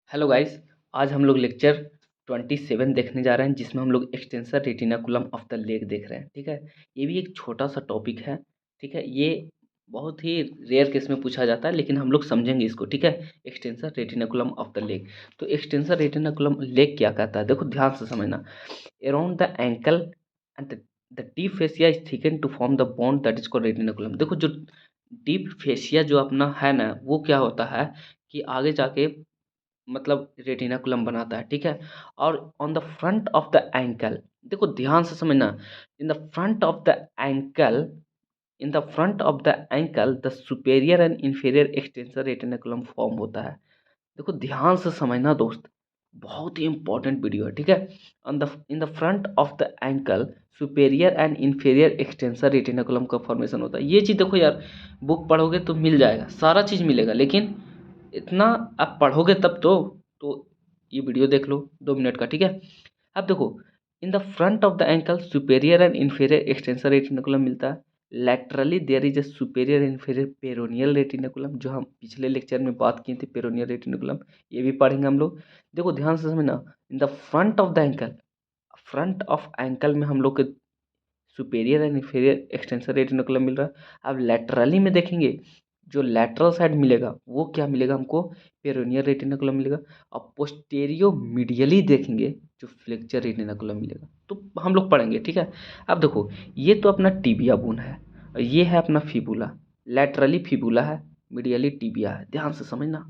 Hello guys. आज हम लोग लेक्चर 27 देखने जा रहे हैं जिसमें हम लोग extensor retinaculum of the leg देख रहे हैं। ठीक है, ये भी एक छोटा सा टॉपिक है। ठीक है, ये बहुत ही रेयर केस में पूछा जाता है लेकिन हम लोग समझेंगे इसको। ठीक है, extensor retinaculum of the leg. तो एक्सटेंसर रेटिनाकुलम लेग क्या कहता है, देखो ध्यान से समझना। Around the ankle and the deep fascia is thicken to form the bone that is called retinaculum. देखो जो डीप फेसिया जो अपना है ना, वो क्या होता है कि आगे जाके मतलब रेटिनाकुलम बनाता है। ठीक है, और on the front of the ankle, देखो ध्यान से समझना। In the front of the ankle, in the front of the ankle the superior and inferior extensor retinaculum form होता है। देखो ध्यान से समझना दोस्त, बहुत ही इंपॉर्टेंट वीडियो है। ठीक है, on the in the front of the ankle superior and inferior extensor retinaculum का फॉर्मेशन होता है। ये चीज़ देखो यार, बुक पढ़ोगे तो मिल जाएगा, सारा चीज़ मिलेगा, लेकिन इतना आप पढ़ोगे तब तो ये वीडियो देख लो 2 मिनट का। ठीक है, अब देखो, in the front of the ankle superior and inferior extensor retinaculum मिलता है। Laterally there is a superior inferior peroneal retinaculum, जो हम पिछले लेक्चर में बात किए थे, पेरोनियल रेटिनाकुलम, ये भी पढ़ेंगे हम लोग। देखो ध्यान से समझना, in the front of the ankle, front of ankle में हम लोग के superior and inferior extensor retinaculum मिल रहा है। अब लैटरली में देखेंगे, जो लैटरल साइड मिलेगा वो क्या मिलेगा हमको, पेरोनियल रेटिनाकुलम मिलेगा। और पोस्टेरियो मीडियली देखेंगे जो फ्लेक्चर रेटिनाकुलम मिलेगा। तो हम लोग पढ़ेंगे। ठीक है, अब देखो, ये तो अपना टिबिया बोन है और ये है अपना फिबुला। लैटरली फिबुला है, मीडियली टिबिया है, ध्यान से समझना।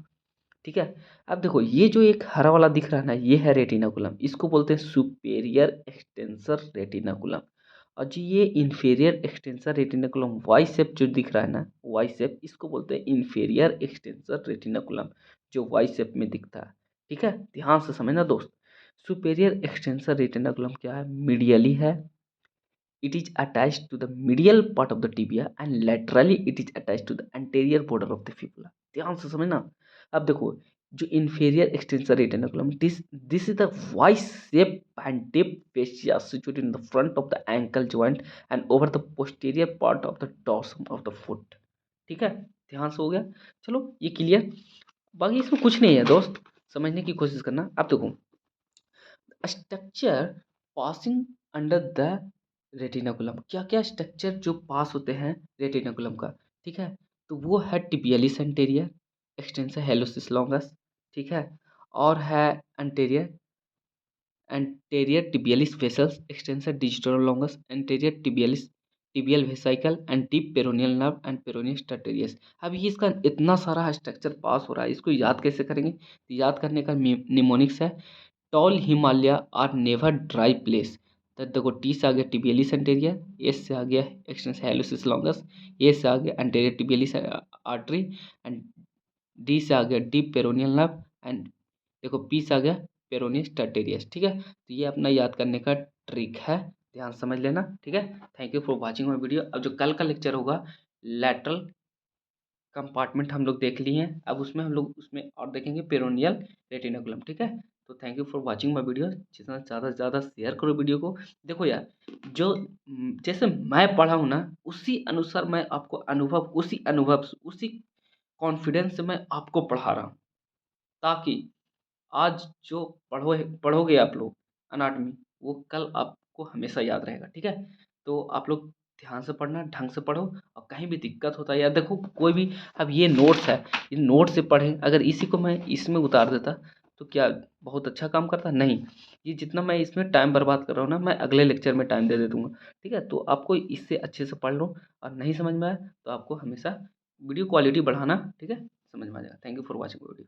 ठीक है, अब देखो, ये जो एक हरा वाला दिख रहा है ना, ये है रेटिनाकुलम, इसको बोलते हैं सुपेरियर एक्सटेंसर रेटिनाकुलम। और जो ये inferior extensor retinaculum Y shape जो दिख रहा है ना, वाई शेप, इसको बोलते हैं इंफीरियर एक्सटेंसर रेटिनाकुलम, जो वाई शेप में दिखता है। ठीक है, ध्यान से समझना दोस्त। सुपेरियर एक्सटेंसर रेटिनाकुलम क्या है, मीडियली है। It is attached to the medial part of the tibia and laterally it is attached to the anterior border of the fibula. ध्यान से समझना। अब देखो, जो inferior extensor retinaculum, this is the Y shape and deep fascia situated in the front of the ankle joint and over the posterior part of the dorsum of the foot. ठीक है, ध्यान से हो गया। चलो ये क्लियर, बाकी इसमें कुछ नहीं है दोस्त, समझने की कोशिश करना। अब देखो, structure passing under the retinaculum, क्या क्या स्ट्रक्चर जो पास होते हैं रेटिनाकुलम का। ठीक है, तो वो है tibialis anterior, extensor hallucis longus. ठीक है, और है anterior anterior tibialis vessels, extensor digital longus, anterior tibialis tibial vesicle and deep peroneal nerve and peroneus sartorius. अब ये इसका इतना सारा स्ट्रक्चर पास हो रहा है, इसको याद कैसे करेंगे, तो याद करने का निमोनिक्स है, tall Himalaya are never dry place. तो देखो, टी से आ गया टिबियलिस एंटेरियर, एस से आ गया एक्सटेंस हेलोसिस लॉन्गस, ए से आ गया एंटेरियर टिबियलिस आर्टरी, एंड डी से आ गया डीप पेरोनियल नर्व, एंड देखो पी से आ गया पेरोनियस टर्टेरियस। ठीक है, तो ये अपना याद करने का ट्रिक है, ध्यान समझ लेना। ठीक है, thank you for watching my video. अब जो कल का लेक्चर होगा, लैटरल कंपार्टमेंट हम लोग देख लिए हैं, अब उसमें हम लोग उसमें और देखेंगे पेरोनियल रेटिनाकुलम। ठीक है, तो thank you for watching my video. जितना ज़्यादा से ज़्यादा शेयर करो वीडियो को। देखो यार, जो जैसे मैं पढ़ा हूँ ना, उसी अनुसार मैं आपको उसी कॉन्फिडेंस से मैं आपको पढ़ा रहा हूँ, ताकि आज जो पढ़ोगे आप लोग अनाटमी, वो कल आपको हमेशा याद रहेगा। ठीक है, तो आप लोग ध्यान से पढ़ना, ढंग से पढ़ो, और कहीं भी दिक्कत होता है यार, देखो कोई भी, अब ये नोट्स है, इन नोट से पढ़ें, अगर इसी को मैं इसमें उतार देता तो क्या बहुत अच्छा काम करता, नहीं। ये जितना मैं इसमें टाइम बर्बाद कर रहा हूँ ना, मैं अगले लेक्चर में टाइम दे दूंगा। ठीक है, तो आपको इससे अच्छे से पढ़ लो, और नहीं समझ में आए तो आपको हमेशा वीडियो क्वालिटी बढ़ाना। ठीक है, समझ में आ जाएगा। Thank you for watching video.